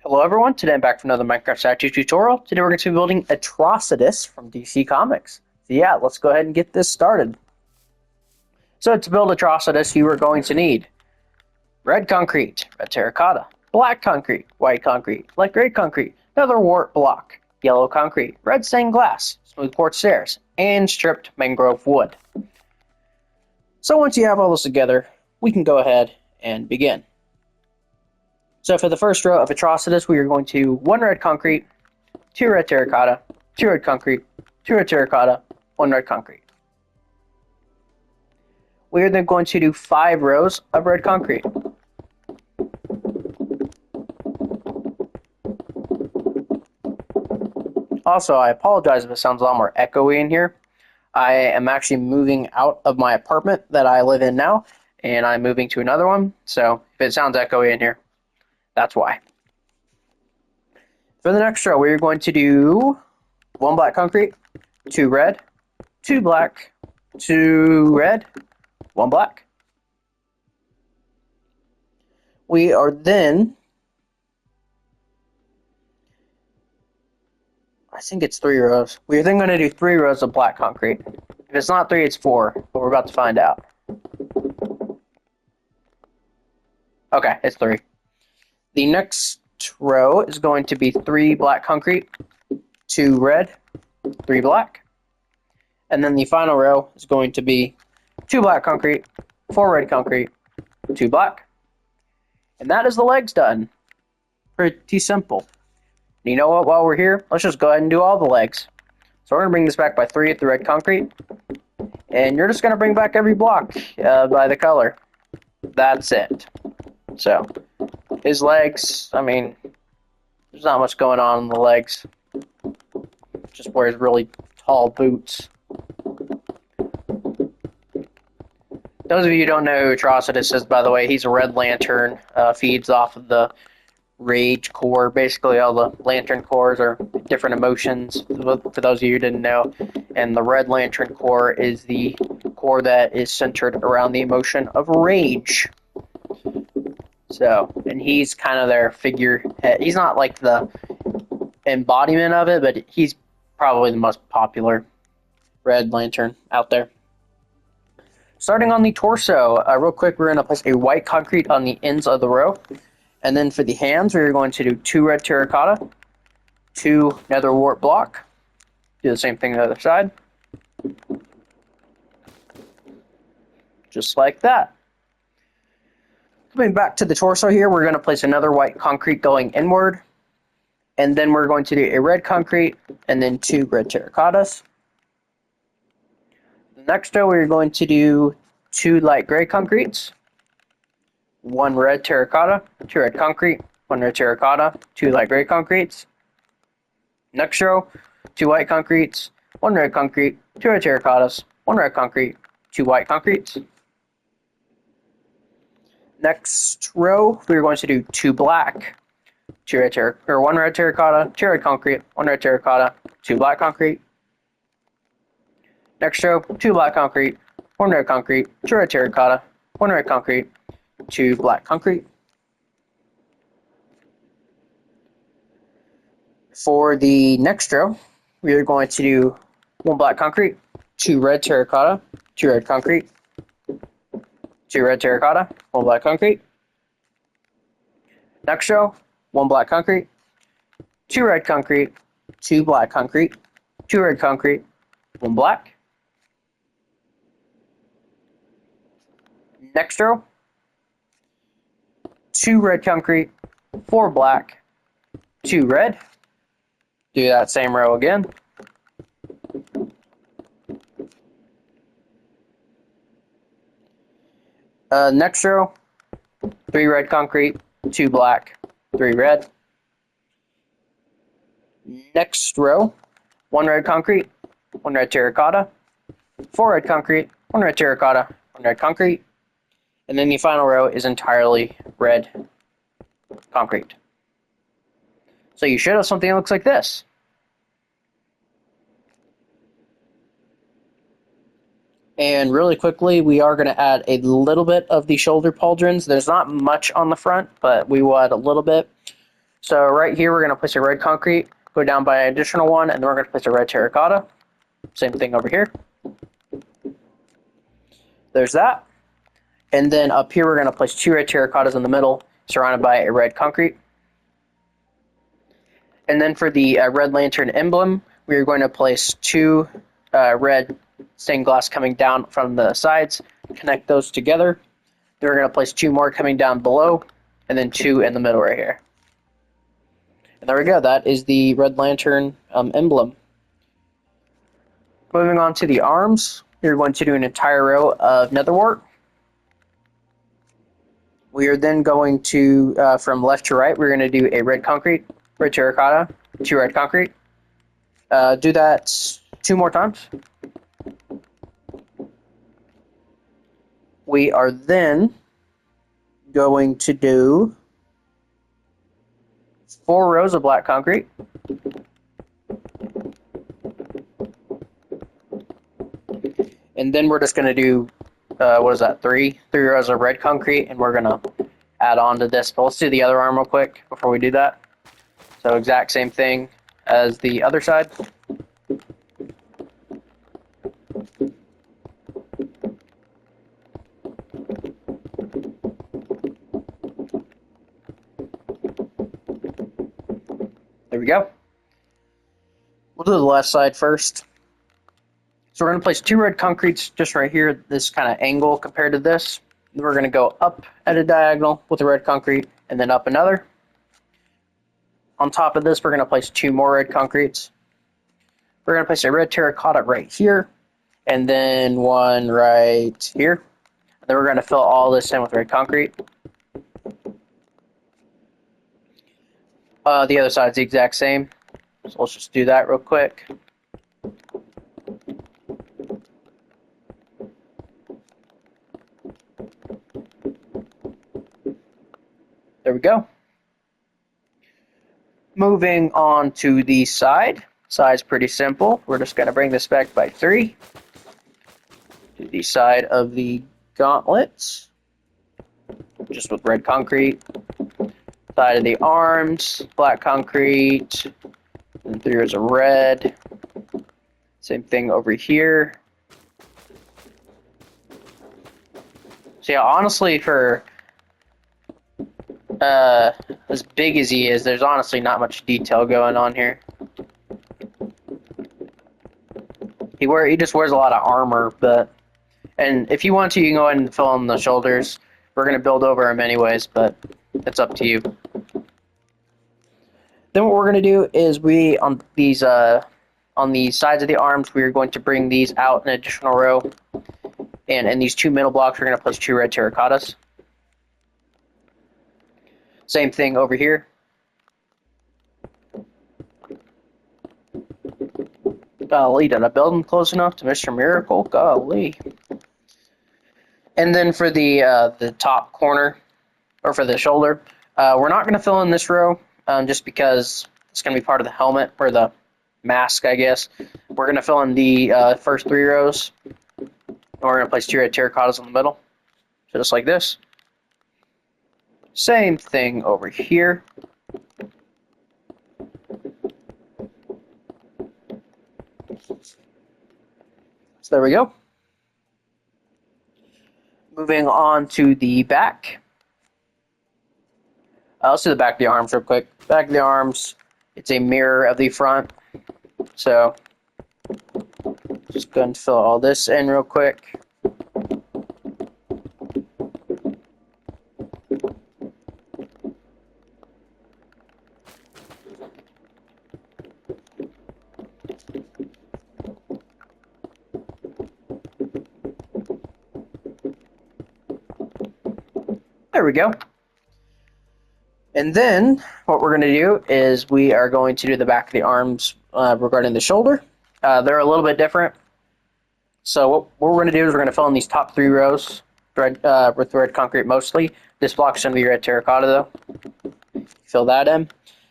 Hello everyone, today I'm back for another Minecraft statue tutorial. Today we're going to be building Atrocitus from DC Comics. So yeah, let's go ahead and get this started. So to build Atrocitus, you are going to need red concrete, red terracotta, black concrete, white concrete, light gray concrete, another wart block, yellow concrete, red stained glass, smooth quartz stairs, and stripped mangrove wood. So once you have all this together, we can go ahead and begin. So for the first row of Atrocitus, we are going to 1 red concrete, 2 red terracotta, 2 red concrete, 2 red terracotta, 1 red concrete. We are then going to do 5 rows of red concrete. Also, I apologize if it sounds a lot more echoey in here. I am actually moving out of my apartment that I live in now, and I'm moving to another one, so if it sounds echoey in here, that's why. For the next row, we're going to do 1 black concrete, 2 red, 2 black, 2 red, 1 black. We are then, I think it's 3 rows. We're then going to do 3 rows of black concrete. If it's not 3, it's 4, but we're about to find out. Okay, it's 3. The next row is going to be 3 black concrete, 2 red, 3 black. And then the final row is going to be 2 black concrete, 4 red concrete, 2 black. And that is the legs done. Pretty simple. And you know what, while we're here, let's just go ahead and do all the legs. So we're going to bring this back by 3 at the red concrete. And you're just going to bring back every block by the color. That's it. So his legs, I mean, there's not much going on in the legs. Just wears really tall boots. Those of you who don't know who Atrocitus is, by the way, he's a red lantern. Feeds off of the rage core. Basically, all the lantern cores are different emotions, for those of you who didn't know. And the red lantern core is the core that is centered around the emotion of rage. So, and he's kind of their figurehead. He's not like the embodiment of it, but he's probably the most popular red lantern out there. Starting on the torso, real quick, we're going to place a white concrete on the ends of the row. And then for the hands, we're going to do 2 red terracotta, 2 nether wart block. Do the same thing on the other side. Just like that. Coming back to the torso here, we're going to place another white concrete going inward. And then we're going to do a red concrete and then 2 red terracottas. Next row, we're going to do 2 light gray concretes, 1 red terracotta, 2 red concrete, 1 red terracotta, 2 light gray concretes. Next row, 2 white concretes, 1 red concrete, 2 red terracottas, 1 red concrete, 2 white concretes. Next row, we're going to do 2 black, 1 red terracotta, 2 red concrete, 1 red terracotta, 2 black concrete. Next row, 2 black concrete, 1 red concrete, 2 red terracotta, 1 red concrete, 2 black concrete. For the next row, we are going to do 1 black concrete, 2 red terracotta, 2 red concrete, 2 red terracotta, 1 black concrete. Next row, 1 black concrete, 2 red concrete, 2 black concrete, 2 red concrete, 1 black. Next row, 2 red concrete, 4 black, 2 red. Do that same row again. Next row, 3 red concrete, 2 black, 3 red. Next row, 1 red concrete, 1 red terracotta, 4 red concrete, 1 red terracotta, 1 red concrete. And then the final row is entirely red concrete. So you should have something that looks like this. And really quickly, we are going to add a little bit of the shoulder pauldrons. There's not much on the front, but we will add a little bit. So right here, we're going to place a red concrete, go down by an additional one, and then we're going to place a red terracotta. Same thing over here. There's that. And then up here, we're going to place 2 red terracottas in the middle, surrounded by a red concrete. And then for the red lantern emblem, we're going to place 2 red stained glass coming down from the sides, connect those together. Then we're going to place 2 more coming down below, and then 2 in the middle right here. And there we go. That is the red lantern emblem. Moving on to the arms, we're going to do an entire row of netherwort. We are then going to, from left to right, we're going to do a red concrete, red terracotta, 2 red concrete. Do that 2 more times. We are then going to do 4 rows of black concrete. And then we're just going to do, what is that, 3 rows of red concrete, and we're going to add on to this. But let's do the other arm real quick before we do that. So exact same thing as the other side. There we go. We'll do the left side first. So we're going to place 2 red concretes just right here, this kind of angle compared to this. Then we're going to go up at a diagonal with the red concrete, and then up another. On top of this, we're going to place 2 more red concretes. We're going to place a red terracotta right here, and then 1 right here. And then we're going to fill all this in with red concrete. The other side's the exact same. So let's just do that real quick. There we go. Moving on to the side. Side's pretty simple. We're just going to bring this back by 3. To the side of the gauntlets. Just with red concrete. Side of the arms, black concrete. And 3 rows of red. Same thing over here. So yeah, honestly, for as big as he is, there's honestly not much detail going on here. He just wears a lot of armor, and if you want to, you can go ahead and fill in the shoulders. We're going to build over him anyways, but it's up to you. Then what we're going to do is on the sides of the arms, we are going to bring these out an additional row. And in these 2 middle blocks, we're going to place 2 red terracottas. Same thing over here. Golly, did I build them close enough to Mr. Miracle? Golly. And then for the top corner, or for the shoulder, we're not going to fill in this row just because it's going to be part of the helmet, or the mask, I guess. We're going to fill in the first 3 rows. And we're going to place 2 red terracottas in the middle. So just like this. Same thing over here. So there we go. Moving on to the back. Let's do the back of the arms real quick. Back of the arms, it's a mirror of the front. So just go and fill all this in real quick. There we go. And then what we're going to do is we are going to do the back of the arms regarding the shoulder. They're a little bit different. So what we're going to do is we're going to fill in these top 3 rows with red concrete mostly. This block's going to be red terracotta though. Fill that in.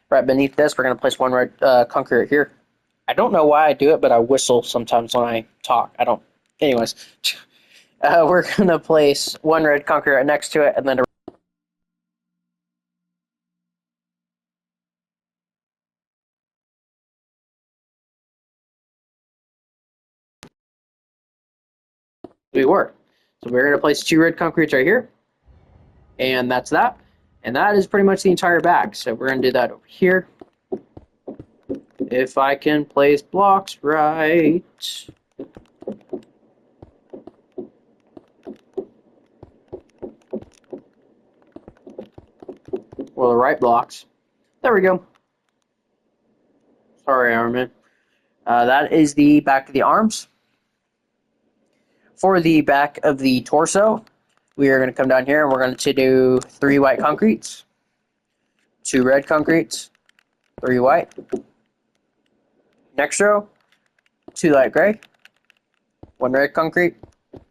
Right beneath this, we're going to place 1 red concrete right here. I don't know why I do it, but I whistle sometimes when I talk. Anyways. We're going to place 1 red concrete right next to it, and then we were. So we're going to place 2 red concretes right here. And that's that. And that is pretty much the entire back. So we're going to do that over here. If I can place blocks right. Well, the right blocks. There we go. Sorry, Armin. That is the back of the arms. For the back of the torso, we are going to come down here and we're going to do 3 white concretes, 2 red concretes, 3 white. Next row, 2 light gray, 1 red concrete,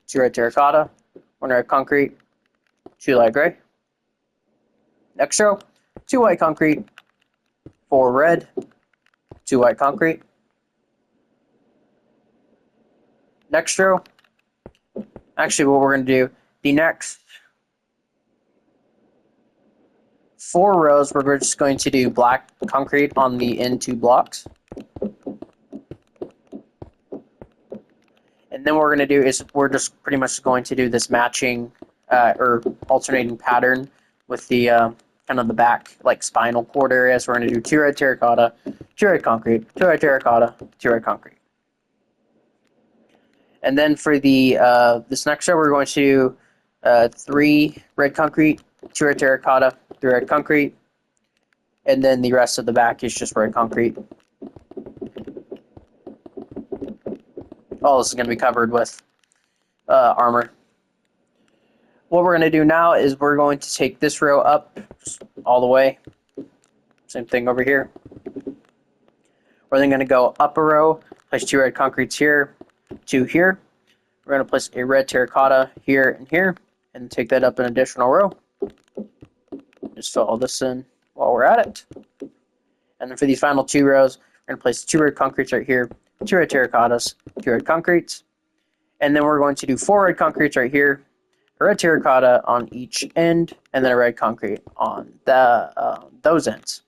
2 red terracotta, 1 red concrete, 2 light gray. Next row, 2 white concrete, 4 red, 2 white concrete. Next row, actually what we're going to do, the next 4 rows, we're just going to do black concrete on the end 2 blocks. And then what we're going to do is we're just pretty much going to do this matching or alternating pattern with the kind of the back, like spinal cord area. So we're going to do 2 red terracotta, 2 red concrete, 2 red terracotta, 2 red concrete. And then for the this next row, we're going to do 3 red concrete, 2 red terracotta, 3 red concrete, and then the rest of the back is just red concrete. All this is going to be covered with armor. What we're going to do now is we're going to take this row up all the way. Same thing over here. We're then going to go up a row, place 2 red concretes here, 2 here. We're going to place a red terracotta here and here, and take that up an additional row. Just fill all this in while we're at it. And then for these final 2 rows, we're going to place 2 red concretes right here, 2 red terracottas, 2 red concretes. And then we're going to do 4 red concretes right here, a red terracotta on each end, and then a red concrete on the those ends.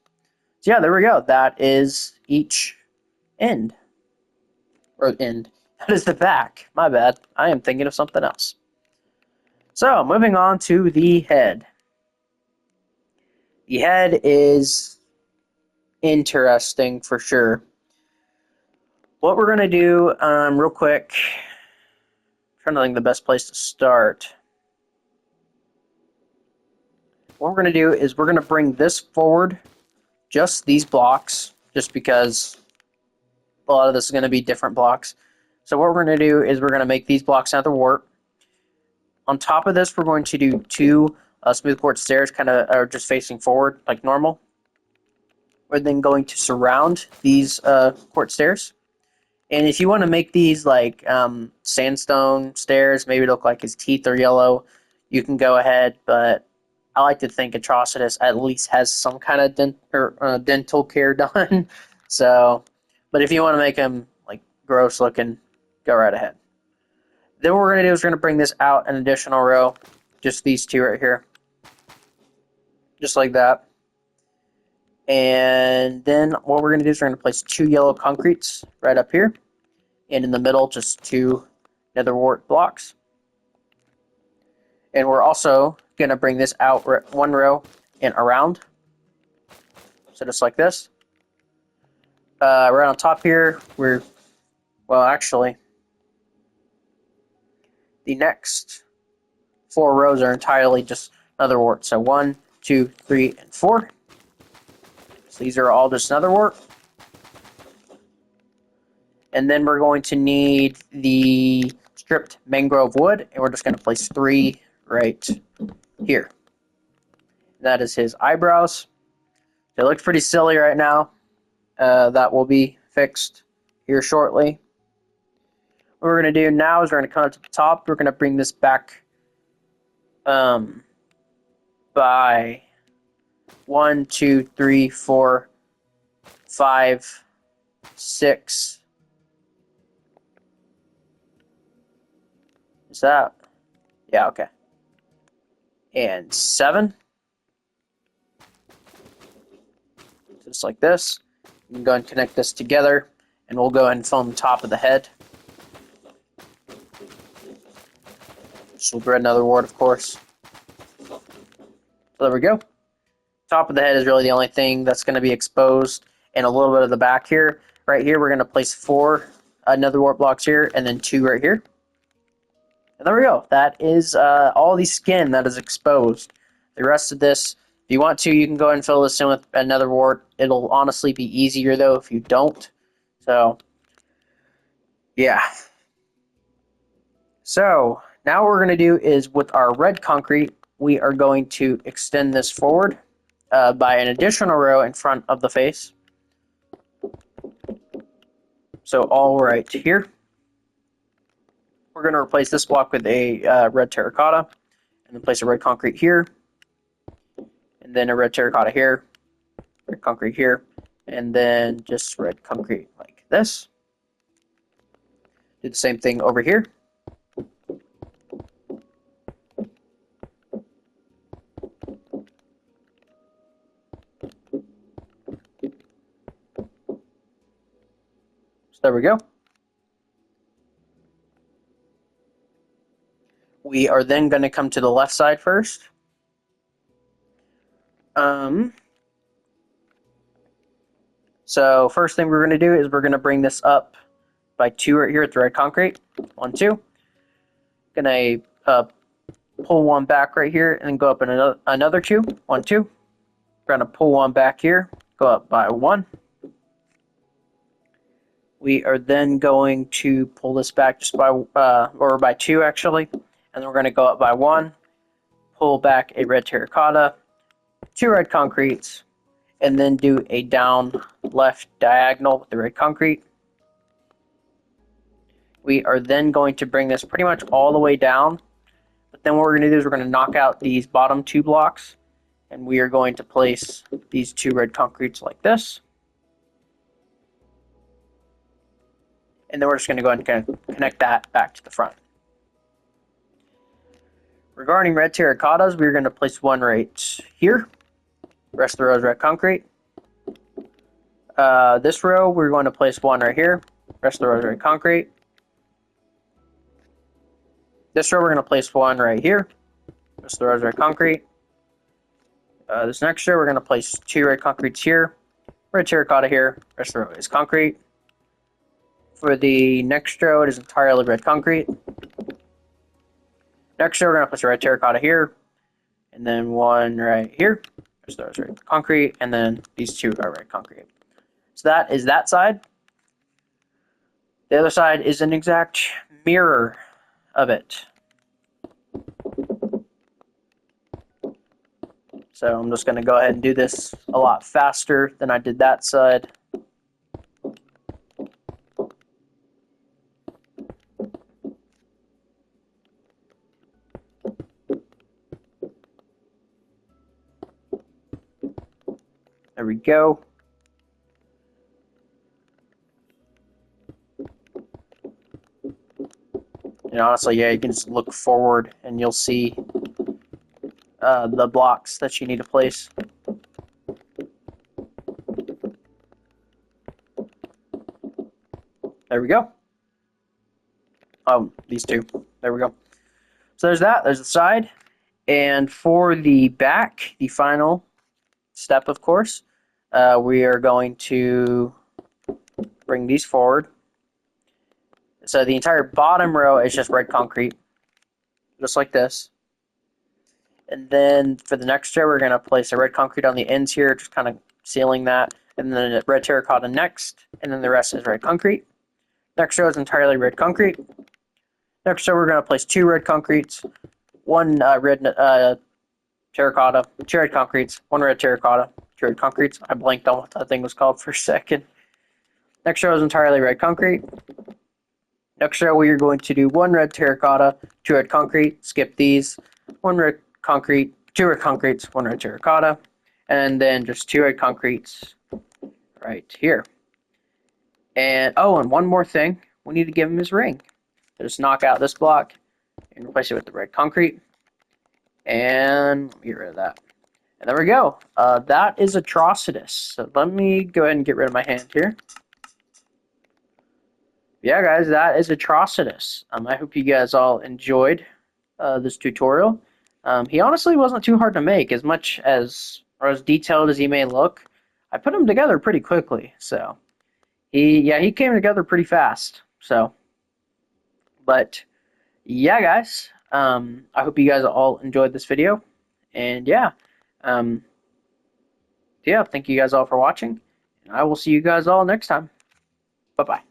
So yeah, there we go. That is each end. Or end. That is the back. My bad. I am thinking of something else. So, moving on to the head. The head is interesting for sure. What we're going to do real quick, I'm trying to think the best place to start. What we're going to do is we're going to bring this forward, just these blocks, just because a lot of this is going to be different blocks. So what we're going to do is we're going to make these blocks another wart. On top of this, we're going to do 2 smooth quartz stairs, kind of are just facing forward like normal. We're then going to surround these quartz stairs. And if you want to make these like sandstone stairs, maybe look like his teeth are yellow, you can go ahead. But I like to think Atrocitus at least has some kind of dental care done. So, but if you want to make him like gross looking, go right ahead. Then what we're going to do is we're going to bring this out an additional row, just these 2 right here, just like that. And then what we're going to do is we're going to place 2 yellow concretes right up here, and in the middle just 2 nether wart blocks. And we're also going to bring this out 1 row and around, so just like this. Right on top here, actually, the next 4 rows are entirely just nether wart. So 1, 2, 3, and 4. So these are all just nether wart. And then we're going to need the stripped mangrove wood, and we're just going to place 3 right here. That is his eyebrows. They look pretty silly right now. That will be fixed here shortly. What we're going to do now is we're going to come up to the top. We're going to bring this back by 1, 2, 3, 4, 5, 6. Is that? Yeah, okay. And 7. Just like this. You can go and connect this together, and we'll go ahead and fill in the top of the head. just with red nether wart, of course. So there we go. Top of the head is really the only thing that's going to be exposed, and a little bit of the back here. Right here, we're going to place 4 nether wart blocks here, and then 2 right here. And there we go. That is all the skin that is exposed. The rest of this, if you want to, you can go ahead and fill this in with a nether wart. It'll honestly be easier, though, if you don't. So, yeah. So, now what we're going to do is, with our red concrete, we are going to extend this forward by an additional row in front of the face. So, all right here. We're going to replace this block with a red terracotta, and then place a red concrete here, and then a red terracotta here, red concrete here, and then just red concrete like this. Do the same thing over here. So there we go. We are then going to come to the left side first. So first thing we're going to do is we're going to bring this up by 2 right here at the red concrete. 1, 2. Going to pull 1 back right here and then go up in another 2. 1, 2. We're going to pull 1 back here, go up by 1. We are then going to pull this back just by, or by 2 actually. And then we're going to go up by 1, pull back a red terracotta, 2 red concretes, and then do a down left diagonal with the red concrete. We are then going to bring this pretty much all the way down. But then what we're going to do is we're going to knock out these bottom 2 blocks, and we are going to place these 2 red concretes like this. And then we're just going to go ahead and connect that back to the front. Regarding red terracottas, we're going to place 1 right here. The rest of the row is red concrete. This row, we're going to place 1 right here. The rest of the row is red concrete. This row, we're going to place 1 right here. The rest of the row is red concrete. This next row, we're going to place 2 red concretes here. Red terracotta here. The rest of the row is concrete. For the next row, it is entirely red concrete. Next row, we're going to place a red terracotta here, and then 1 right here. There's those red concrete, and then these 2 are red concrete. So that is that side. The other side is an exact mirror of it. So I'm just going to go ahead and do this a lot faster than I did that side. There we go. And honestly, yeah, you can just look forward and you'll see the blocks that you need to place. There we go. Oh, these 2. There we go. So there's that. There's the side. And for the back, the final step, of course, we are going to bring these forward. So the entire bottom row is just red concrete, just like this. And then for the next row, we're going to place a red concrete on the ends here, just kind of sealing that. And then a red terracotta next, and then the rest is red concrete. Next row is entirely red concrete. Next row, we're going to place 2 red concretes, 1 red terracotta, 2 red concretes, 1 red terracotta, 2 red concretes. I blanked on what that thing was called for a second. Next row is entirely red concrete. Next row, we are going to do 1 red terracotta, 2 red concrete, skip these, 1 red concrete, 2 red concretes, 1 red terracotta, and then just 2 red concretes right here. And, oh, and one more thing, we need to give him his ring. So just knock out this block and replace it with the red concrete. And let me get rid of that. And there we go. That is Atrocitus. So let me go ahead and get rid of my hand here. Yeah, guys, that is Atrocitus. I hope you guys all enjoyed this tutorial. He honestly wasn't too hard to make, as much as or as detailed as he may look. I put him together pretty quickly, so he came together pretty fast. So, but yeah, guys, I hope you guys all enjoyed this video, and um, thank you guys all for watching, and I will see you guys all next time. Bye bye.